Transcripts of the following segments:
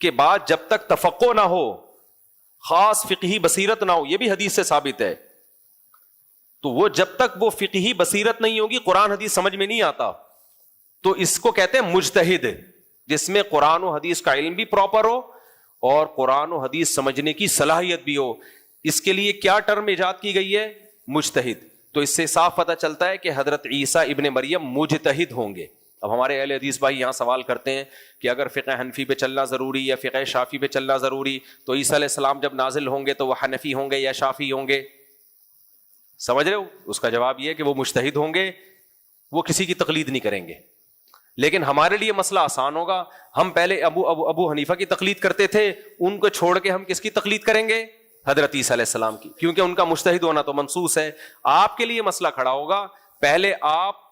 کے بعد جب تک تفقع نہ ہو، خاص فقہی بصیرت نہ ہو، یہ بھی حدیث سے ثابت ہے، تو وہ جب تک وہ فقہی بصیرت نہیں ہوگی قرآن حدیث سمجھ میں نہیں آتا. تو اس کو کہتے ہیں مجتہد، جس میں قرآن و حدیث کا علم بھی پراپر ہو اور قرآن و حدیث سمجھنے کی صلاحیت بھی ہو. اس کے لیے کیا ٹرم ایجاد کی گئی ہے؟ مجتہد. تو اس سے صاف پتہ چلتا ہے کہ حضرت عیسیٰ ابن مریم مجتہد ہوں گے. اب ہمارے اہل حدیث بھائی یہاں سوال کرتے ہیں کہ اگر فقہ حنفی پہ چلنا ضروری یا فقہ شافعی پہ چلنا ضروری، تو عیسیٰ علیہ السلام جب نازل ہوں گے تو وہ حنفی ہوں گے یا شافعی ہوں گے؟ سمجھ رہے ہو؟ اس کا جواب یہ ہے کہ وہ مجتہد ہوں گے، وہ کسی کی تقلید نہیں کریں گے. لیکن ہمارے لیے مسئلہ آسان ہوگا، ہم پہلے ابو حنیفہ کی تقلید کرتے تھے، ان کو چھوڑ کے ہم کس کی تقلید کریں گے؟ حضرت عیسیٰ علیہ السلام کی، کیونکہ ان کا مجتہد ہونا تو منصوص ہے. آپ کے لیے مسئلہ کھڑا ہوگا، پہلے آپ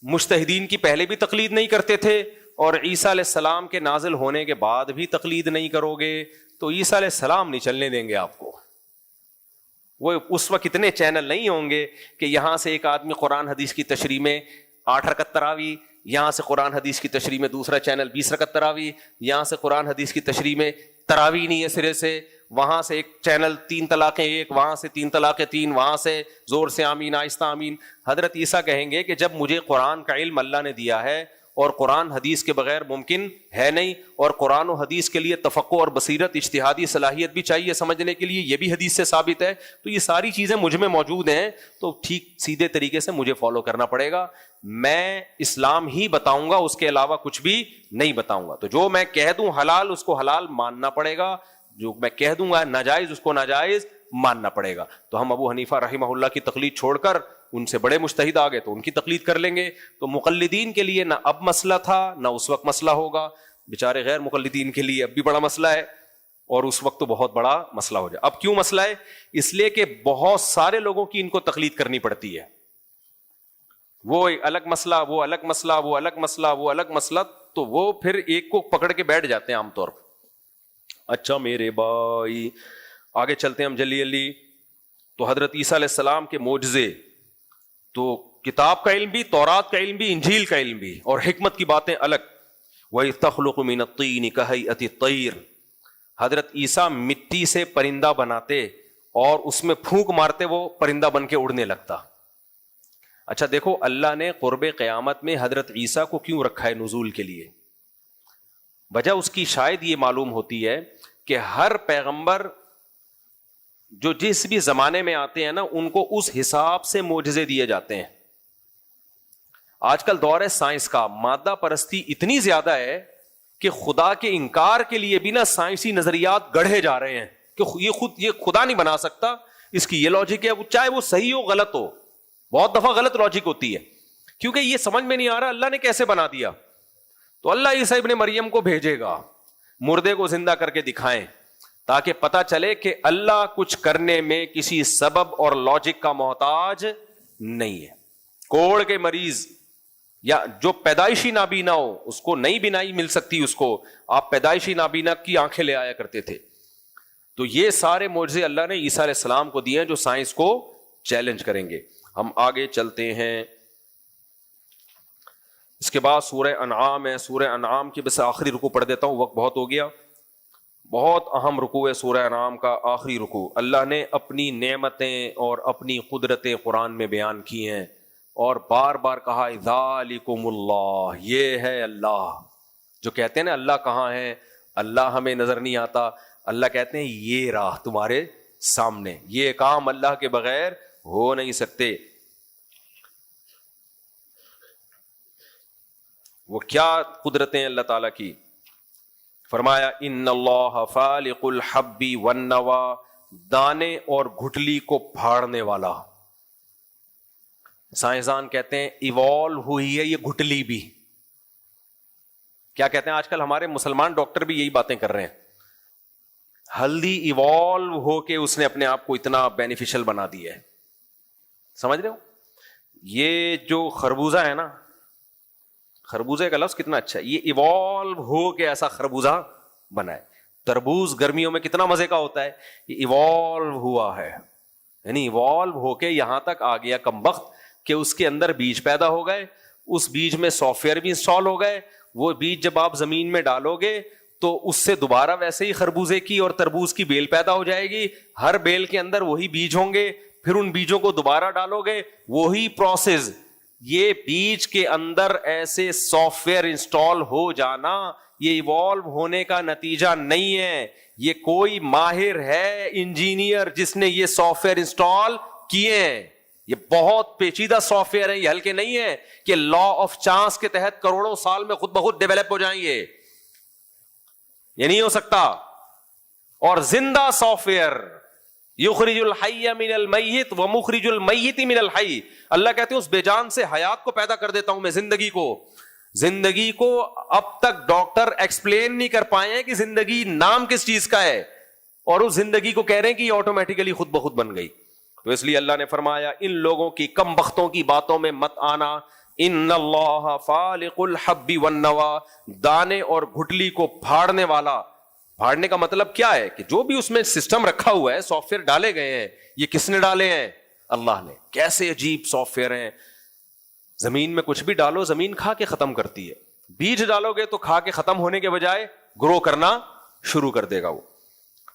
مجتہدین کی پہلے بھی تقلید نہیں کرتے تھے اور عیسیٰ علیہ السلام کے نازل ہونے کے بعد بھی تقلید نہیں کرو گے، تو عیسیٰ علیہ السلام نہیں چلنے دیں گے آپ کو. وہ اس وقت اتنے چینل نہیں ہوں گے کہ یہاں سے ایک آدمی قرآن حدیث کی تشریح میں 8 رکعت تراویح، یہاں سے قرآن حدیث کی تشریح میں دوسرا چینل 20 رکعت تراویح، یہاں سے قرآن حدیث کی تشریح میں تراویح نہیں ہے سرے سے، وہاں سے ایک چینل 3 طلاقیں 1، وہاں سے 3 طلاقیں 3، وہاں سے زور سے آمین آہستہ آمین. حضرت عیسیٰ کہیں گے کہ جب مجھے قرآن کا علم اللہ نے دیا ہے اور قرآن حدیث کے بغیر ممکن ہے نہیں، اور قرآن و حدیث کے لیے تفقع اور بصیرت اجتہادی صلاحیت بھی چاہیے سمجھنے کے لیے، یہ بھی حدیث سے ثابت ہے، تو یہ ساری چیزیں مجھ میں موجود ہیں، تو ٹھیک سیدھے طریقے سے مجھے فالو کرنا پڑے گا. میں اسلام ہی بتاؤں گا، اس کے علاوہ کچھ بھی نہیں بتاؤں گا. تو جو میں کہہ دوں حلال، اس کو حلال ماننا پڑے گا، جو میں کہہ دوں گا ناجائز، اس کو ناجائز ماننا پڑے گا. تو ہم ابو حنیفہ رحمہ اللہ کی تقلید چھوڑ کر ان سے بڑے مجتہد آ گئے تو ان کی تقلید کر لیں گے. تو مقلدین کے لیے نہ اب مسئلہ تھا نہ اس وقت مسئلہ ہوگا، بیچارے غیر مقلدین کے لیے اب بھی بڑا مسئلہ ہے اور اس وقت تو بہت بڑا مسئلہ ہو جائے. اب کیوں مسئلہ ہے؟ اس لیے کہ بہت سارے لوگوں کی ان کو تقلید کرنی پڑتی ہے. وہ الگ مسئلہ، وہ الگ مسئلہ، وہ الگ مسئلہ، وہ الگ مسئلہ، تو وہ پھر ایک کو پکڑ کے بیٹھ جاتے ہیں عام طور پر. اچھا میرے بھائی آگے چلتے ہیں ہم جلدی. تو حضرت عیسیٰ علیہ السلام کے معجزے، تو کتاب کا علم بھی، تورات کا علم بھی، انجیل کا علم بھی، اور حکمت کی باتیں الگ. وَإِذْ تَخْلُقُ مِنَ الطِّينِ كَهَيْئَةِ الطَّيْرِ، حضرت عیسیٰ مٹی سے پرندہ بناتے اور اس میں پھونک مارتے وہ پرندہ بن کے اڑنے لگتا. اچھا دیکھو، اللہ نے قرب قیامت میں حضرت عیسیٰ کو کیوں رکھا ہے نزول کے لیے؟ وجہ اس کی شاید یہ معلوم ہوتی ہے کہ ہر پیغمبر جو جس بھی زمانے میں آتے ہیں نا، ان کو اس حساب سے معجزے دیے جاتے ہیں. آج کل دور ہے سائنس کا، مادہ پرستی اتنی زیادہ ہے کہ خدا کے انکار کے لیے بھی نا سائنسی نظریات گڑھے جا رہے ہیں کہ یہ خدا نہیں بنا سکتا، اس کی یہ لاجک ہے، چاہے وہ صحیح ہو غلط ہو. بہت دفعہ غلط لاجک ہوتی ہے کیونکہ یہ سمجھ میں نہیں آ رہا اللہ نے کیسے بنا دیا. تو اللہ عیسیٰ ابن مریم کو بھیجے گا، مردے کو زندہ کر کے دکھائیں تاکہ پتہ چلے کہ اللہ کچھ کرنے میں کسی سبب اور لاجک کا محتاج نہیں ہے. کوڑ کے مریض یا جو پیدائشی نابینا ہو، اس کو نئی بینائی مل سکتی، اس کو آپ پیدائشی نابینا کی آنکھیں لے آیا کرتے تھے. تو یہ سارے معجزے اللہ نے عیسیٰ علیہ السلام کو دیے ہیں جو سائنس کو چیلنج کریں گے. ہم آگے چلتے ہیں. اس کے بعد سورہ انعام ہے. سورہ انعام کی بس آخری رکوع پڑھ دیتا ہوں، وقت بہت ہو گیا. بہت اہم رکوع ہے سورہ انعام کا آخری رکوع. اللہ نے اپنی نعمتیں اور اپنی قدرتیں قرآن میں بیان کی ہیں اور بار بار کہا ذالکم اللہ، یہ ہے اللہ. جو کہتے ہیں نا اللہ کہاں ہے، اللہ ہمیں نظر نہیں آتا، اللہ کہتے ہیں یہ راہ تمہارے سامنے، یہ کام اللہ کے بغیر ہو نہیں سکتے. وہ کیا قدرتیں اللہ تعالیٰ کی؟ فرمایا ان اللہ فالق الحب والنوا، دانے اور گھٹلی کو پھاڑنے والا. سائنسدان کہتے ہیں ایوالو ہوئی ہے یہ گھٹلی بھی. کیا کہتے ہیں آج کل ہمارے مسلمان ڈاکٹر بھی یہی باتیں کر رہے ہیں، ہلدی ایوالو ہو کے اس نے اپنے آپ کو اتنا بینیفیشل بنا دیا ہے. سمجھ رہے ہو؟ یہ جو خربوزہ ہے نا، خربوزے کا لفظ کتنا اچھا ہے، یہ ایوالو ہو کے ایسا خربوزہ بنا ہے. تربوز گرمیوں میں کتنا مزے کا ہوتا ہے، یہ ایوالو ہوا ہے، یعنی ایوالو ہو کے یہاں تک آ گیا کمبخت کہ اس کے اندر بیج پیدا ہو گئے، اس بیج میں سافٹ ویئر بھی انسٹال ہو گئے. وہ بیج جب آپ زمین میں ڈالو گے تو اس سے دوبارہ ویسے ہی خربوزے کی اور تربوز کی بیل پیدا ہو جائے گی. ہر بیل کے اندر وہی بیج ہوں گے, پھر ان بیجوں کو دوبارہ ڈالو گے, وہی پروسیس. یہ بیج کے اندر ایسے سافٹ ویئر انسٹال ہو جانا یہ ایوالو ہونے کا نتیجہ نہیں ہے. یہ کوئی ماہر ہے انجینئر جس نے یہ سافٹ ویئر انسٹال کیے ہیں. یہ بہت پیچیدہ سافٹ ویئر ہے, یہ ہلکے نہیں ہے کہ لا آف چانس کے تحت کروڑوں سال میں خود بخود ڈیولپ ہو جائیں گے. یہ نہیں ہو سکتا. اور زندہ سافٹ ویئر, یخرج الحی من المیت ومخرج المیت من الحی. اللہ کہتے ہیں اس بے جان سے حیات کو پیدا کر دیتا ہوں میں, زندگی کو. زندگی کو اب تک ڈاکٹر ایکسپلین نہیں کر پائے ہیں کہ زندگی نام کس چیز کا ہے, اور اس زندگی کو کہہ رہے ہیں کہ یہ آٹومیٹیکلی خود بخود بن گئی. تو اس لیے اللہ نے فرمایا ان لوگوں کی کم بختوں کی باتوں میں مت آنا. ان اللہ فالق الحب والنوى, دانے اور گھٹلی کو پھاڑنے والا. پھاڑنے کا مطلب کیا ہے کہ جو بھی اس میں سسٹم رکھا ہوا ہے, سافٹ ویئر ڈالے گئے ہیں, یہ کس نے ڈالے ہیں؟ اللہ نے. کیسے عجیب سافٹ ویئر ہیں. زمین میں کچھ بھی ڈالو زمین کھا کے ختم کرتی ہے, بیج ڈالو گے تو کھا کے ختم ہونے کے بجائے گرو کرنا شروع کر دے گا وہ.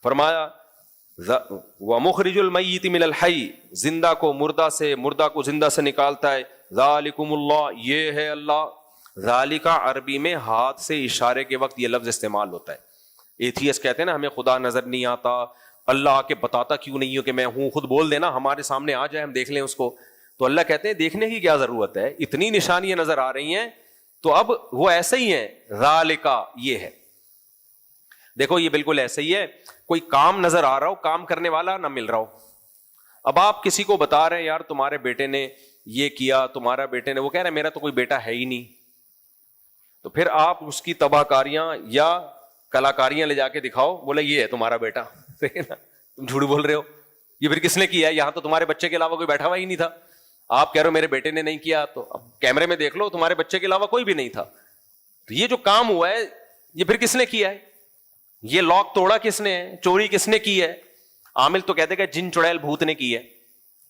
فرمایا وَمُخْرِجُ الْمَيِّتِ مِنَ الْحَيِّ, زندہ کو مردہ سے, مردہ کو زندہ سے نکالتا ہے. ذَلِكُمُ اللَّهُ, یہ ہے اللہ. ذَلِكَ عربی میں ہاتھ سے اشارے کے وقت یہ لفظ استعمال ہوتا ہے. ایتھیس کہتے ہیں نا ہمیں خدا نظر نہیں آتا, اللہ آ کے بتاتا کیوں نہیں ہو کہ میں ہوں, خود بول دینا ہمارے سامنے آ جائے ہم دیکھ لیں اس کو. تو اللہ کہتے ہیں دیکھنے کی کیا ضرورت ہے, اتنی نشانیاں نظر آ رہی ہیں تو اب وہ ایسے ہی ہیں. ذَلِكَ یہ ہے. دیکھو یہ بالکل ایسے ہی ہے, کوئی کام نظر آ رہا ہو, کام کرنے والا نہ مل رہا ہو. اب آپ کسی کو بتا رہے ہیں یار تمہارے بیٹے نے یہ کیا, تمہارا بیٹے نے وہ, کہہ رہے میرا تو کوئی بیٹا ہے ہی نہیں. تو پھر آپ اس کی تباہ کاریاں یا کلاکاریاں لے جا کے دکھاؤ, بولے یہ ہے تمہارا بیٹا. تم جھوٹ بول رہے ہو, یہ پھر کس نے کیا ہے؟ یہاں تو تمہارے بچے کے علاوہ کوئی بیٹھا ہوا ہی نہیں تھا. آپ کہہ رہے ہو میرے بیٹے نے نہیں کیا, تو اب کیمرے میں دیکھ لو تمہارے بچے کے علاوہ کوئی بھی نہیں تھا. تو یہ جو کام ہوا ہے یہ پھر کس نے کیا ہے؟ یہ لاک توڑا کس نے ہے؟ چوری کس نے کی ہے؟ عامل تو کہتے کہ جن چڑیل بھوت نے کی ہے.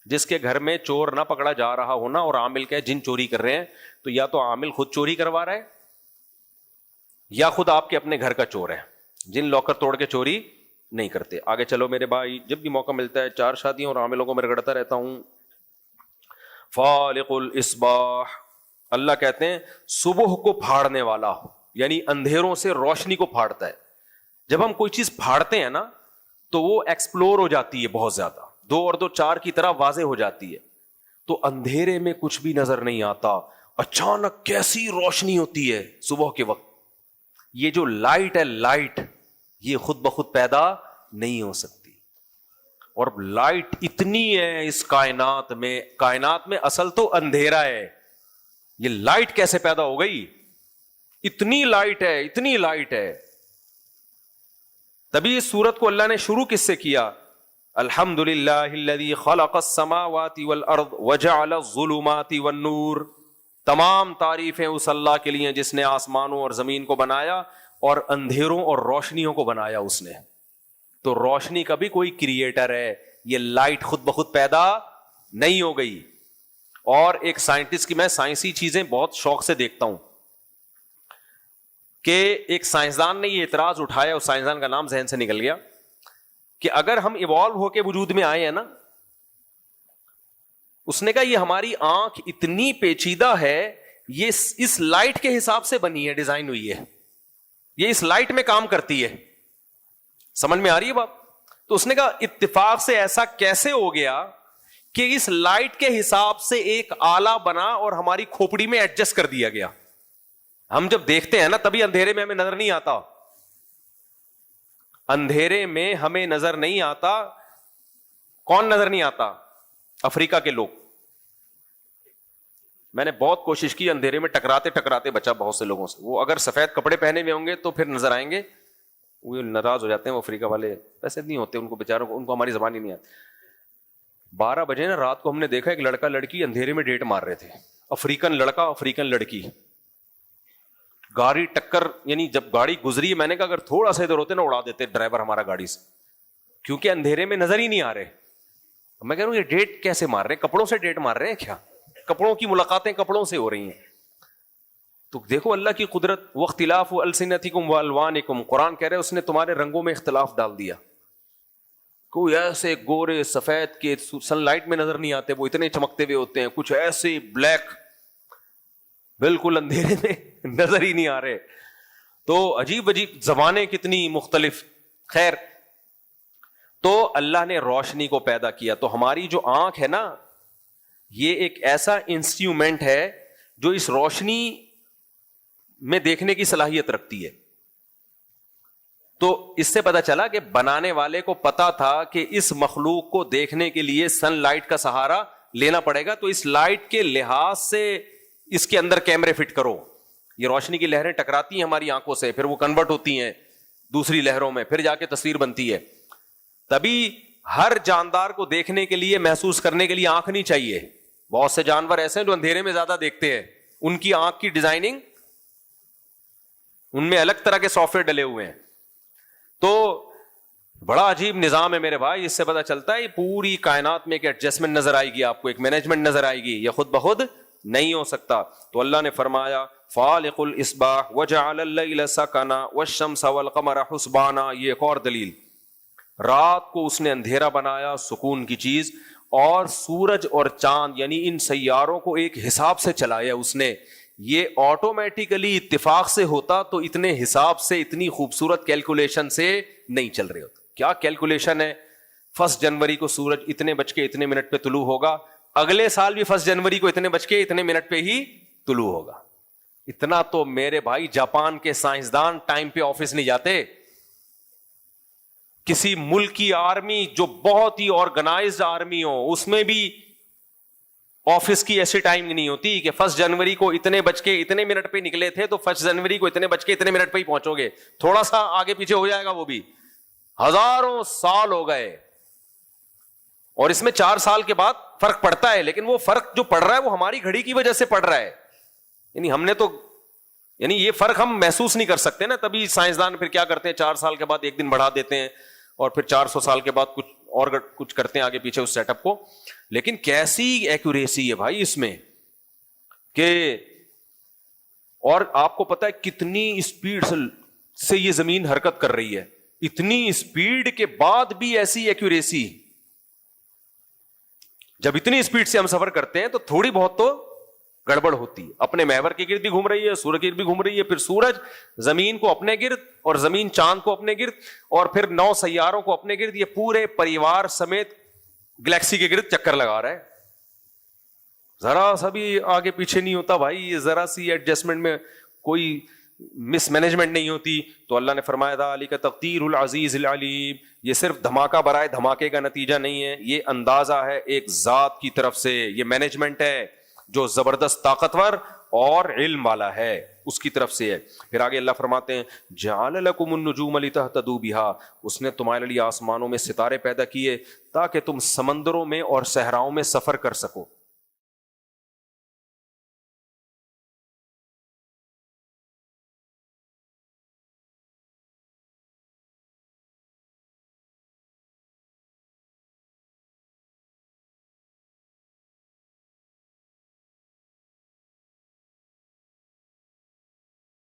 جس کے گھر میں چور نہ پکڑا جا رہا ہونا اور عامل کہ جن چوری کر رہے ہیں, تو یا تو عامل خود چوری کروا رہا ہے یا خود آپ کے اپنے گھر کا چور ہے. جن لاکر توڑ کے چوری نہیں کرتے. آگے چلو میرے بھائی, جب بھی موقع ملتا ہے 4 شادیوں اور عاملوں کو میں رگڑتا رہتا ہوں. فالق الاصباح, اللہ کہتے ہیں صبح کو پھاڑنے والا, یعنی اندھیروں سے روشنی کو پھاڑتا ہے. جب ہم کوئی چیز پھاڑتے ہیں نا تو وہ ایکسپلور ہو جاتی ہے بہت زیادہ, 2 اور 2 4 کی طرح واضح ہو جاتی ہے. تو اندھیرے میں کچھ بھی نظر نہیں آتا, اچانک کیسی روشنی ہوتی ہے صبح کے وقت. یہ جو لائٹ ہے, لائٹ یہ خود بخود پیدا نہیں ہو سکتی. اور لائٹ اتنی ہے اس کائنات میں اصل تو اندھیرا ہے. یہ لائٹ کیسے پیدا ہو گئی؟ اتنی لائٹ ہے, اتنی لائٹ ہے. تبھی اس سورت کو اللہ نے شروع کس سے کیا؟ الحمدللہ الذی خلق السماوات والارض وجعل الظلمات والنور. تمام تعریفیں اس اللہ کے لیے جس نے آسمانوں اور زمین کو بنایا اور اندھیروں اور روشنیوں کو بنایا اس نے. تو روشنی کا بھی کوئی کریٹر ہے, یہ لائٹ خود بخود پیدا نہیں ہو گئی. اور ایک سائنٹسٹ کی, میں سائنسی چیزیں بہت شوق سے دیکھتا ہوں, کہ ایک سائنسدان نے یہ اعتراض اٹھایا, اس سائنسدان کا نام ذہن سے نکل گیا, کہ اگر ہم ایوالو ہو کے وجود میں آئے ہیں نا, اس نے کہا یہ ہماری آنکھ اتنی پیچیدہ ہے, یہ اس لائٹ کے حساب سے بنی ہے, ڈیزائن ہوئی ہے, یہ اس لائٹ میں کام کرتی ہے. سمجھ میں آ رہی ہے بات؟ تو اس نے کہا اتفاق سے ایسا کیسے ہو گیا کہ اس لائٹ کے حساب سے ایک آلہ بنا اور ہماری کھوپڑی میں ایڈجسٹ کر دیا گیا. ہم جب دیکھتے ہیں نا تبھی اندھیرے میں ہمیں نظر نہیں آتا, اندھیرے میں ہمیں نظر نہیں آتا. کون نظر نہیں آتا؟ افریقہ کے لوگ. میں نے بہت کوشش کی, اندھیرے میں ٹکراتے ٹکراتے بچا بہت سے لوگوں سے. وہ اگر سفید کپڑے پہنے ہوئے ہوں گے تو پھر نظر آئیں گے, وہ ناراض ہو جاتے ہیں وہ افریقہ والے, ایسے نہیں ہوتے ان کو بیچاروں کو, ان کو ہماری زبان ہی نہیں آتی. 12 بجے نا رات کو ہم نے دیکھا ایک لڑکا لڑکی اندھیرے میں ڈیٹ مار رہے تھے, افریقن لڑکا افریقن لڑکی. گاڑی ٹکر, یعنی جب گاڑی گزری میں نے کہا اگر تھوڑا سا ادھر ہوتے نا اڑا دیتے ڈرائیور ہمارا گاڑی سے, کیونکہ اندھیرے میں نظر ہی نہیں آ رہے. میں کہہ رہا ہوں یہ ڈیٹ کیسے مار رہے ہیں؟ کپڑوں سے ڈیٹ مار رہے ہیں کیا؟ کپڑوں کی ملاقاتیں کپڑوں سے ہو رہی ہیں. تو دیکھو اللہ کی قدرت. واختلاف السنتکم والوانکم, قرآن کہہ رہے ہیں اس نے تمہارے رنگوں میں اختلاف ڈال دیا. کوئی ایسے گورے سفید کے سن لائٹ میں نظر نہیں آتے, وہ اتنے چمکتے ہوئے ہوتے ہیں, کچھ ایسے بلیک بالکل اندھیرے میں نظر ہی نہیں آ رہے. تو عجیب عجیب زبانیں کتنی مختلف. خیر, تو اللہ نے روشنی کو پیدا کیا. تو ہماری جو آنکھ ہے نا, یہ ایک ایسا انسٹرومنٹ ہے جو اس روشنی میں دیکھنے کی صلاحیت رکھتی ہے. تو اس سے پتا چلا کہ بنانے والے کو پتا تھا کہ اس مخلوق کو دیکھنے کے لیے سن لائٹ کا سہارا لینا پڑے گا, تو اس لائٹ کے لحاظ سے اس کے اندر کیمرے فٹ کرو. یہ روشنی کی لہریں ٹکراتی ہیں ہماری آنکھوں سے, پھر وہ کنورٹ ہوتی ہیں دوسری لہروں میں, پھر جا کے تصویر بنتی ہے. تبھی ہر جاندار کو دیکھنے کے لیے, محسوس کرنے کے لیے آنکھ نہیں چاہیے. بہت سے جانور ایسے ہیں جو اندھیرے میں زیادہ دیکھتے ہیں, ان کی آنکھ کی ڈیزائننگ, ان میں الگ طرح کے سافٹ ویئر ڈلے ہوئے ہیں. تو بڑا عجیب نظام ہے میرے بھائی. اس سے پتا چلتا ہے پوری کائنات میں ایک ایڈجسٹمنٹ نظر آئے گی آپ کو, ایک مینجمنٹ نظر آئے گی. یہ خود بخود نہیں ہو سکتا. تو اللہ نے فرمایا فالق الاصباح وجعل الليل سکنا والشمس والقمر حسبانا. یہ ایک اور دلیل, رات کو اس نے اندھیرا بنایا, سکون کی چیز, اور سورج اور چاند یعنی ان سیاروں کو ایک حساب سے چلایا اس نے. یہ آٹومیٹیکلی اتفاق سے ہوتا تو اتنے حساب سے, اتنی خوبصورت کیلکولیشن سے نہیں چل رہے ہوتے. کیا کیلکولیشن ہے, 1 جنوری کو سورج اتنے بج کے اتنے منٹ پہ طلوع ہوگا, اگلے سال بھی 1 جنوری کو اتنے بج کے اتنے منٹ پہ ہی طلوع ہوگا. اتنا تو میرے بھائی جاپان کے سائنسدان ٹائم پہ آفس نہیں جاتے. کسی ملک کی آرمی جو بہت ہی آرگنائزڈ آرمی ہو, اس میں بھی آفس کی ایسی ٹائم نہیں ہوتی کہ 1 جنوری کو اتنے بج کے اتنے منٹ پہ نکلے تھے تو 1 جنوری کو اتنے بج کے اتنے منٹ پہ ہی پہنچو گے. تھوڑا سا آگے پیچھے ہو جائے گا, وہ بھی ہزاروں سال ہو گئے. اور اس میں 4 سال کے بعد فرق پڑتا ہے, لیکن وہ فرق جو پڑ رہا ہے وہ ہماری گھڑی کی وجہ سے پڑ رہا ہے. یعنی ہم نے تو, یعنی یہ فرق ہم محسوس نہیں کر سکتے نا. تبھی سائنسدان پھر کیا کرتے ہیں, 4 سال کے بعد 1 دن بڑھا دیتے ہیں, اور پھر 400 سال کے بعد کچھ اور کچھ کرتے ہیں آگے پیچھے اس سیٹ اپ کو. لیکن کیسی ایکوریسی ہے بھائی اس میں کہ, اور آپ کو پتا ہے کتنی اسپیڈ سے یہ زمین حرکت کر رہی ہے, اتنی اسپیڈ کے بعد بھی ایسی ایکوریسی. جب اتنی اسپیڈ سے ہم سفر کرتے ہیں تو تھوڑی بہت تو گڑبڑ ہوتی ہے. اپنے محور کے گرد بھی گھوم رہی ہے, سورج کے گرد بھی گھوم رہی ہے, پھر سورج زمین کو اپنے گرد, اور زمین چاند کو اپنے گرد, اور پھر 9 سیاروں کو اپنے گرد. یہ پورے پریوار سمیت گلیکسی کے گرد چکر لگا رہا ہے. ذرا سا بھی آگے پیچھے نہیں ہوتا بھائی. یہ ذرا سی ایڈجسٹمنٹ میں کوئی مس مینجمنٹ نہیں ہوتی. تو اللہ نے فرمایا ذالک تقدیر العزیز العلیم. یہ صرف دھماکہ برائے دھماکے کا نتیجہ نہیں ہے, یہ اندازہ ہے ایک ذات کی طرف سے. یہ مینجمنٹ ہے جو زبردست طاقتور اور علم والا ہے, اس کی طرف سے ہے. پھر آگے اللہ فرماتے ہیں جعل لکم النجوم لتہتدوا بہا. اس نے تمہارے لیے آسمانوں میں ستارے پیدا کیے تاکہ تم سمندروں میں اور صحراؤں میں سفر کر سکو.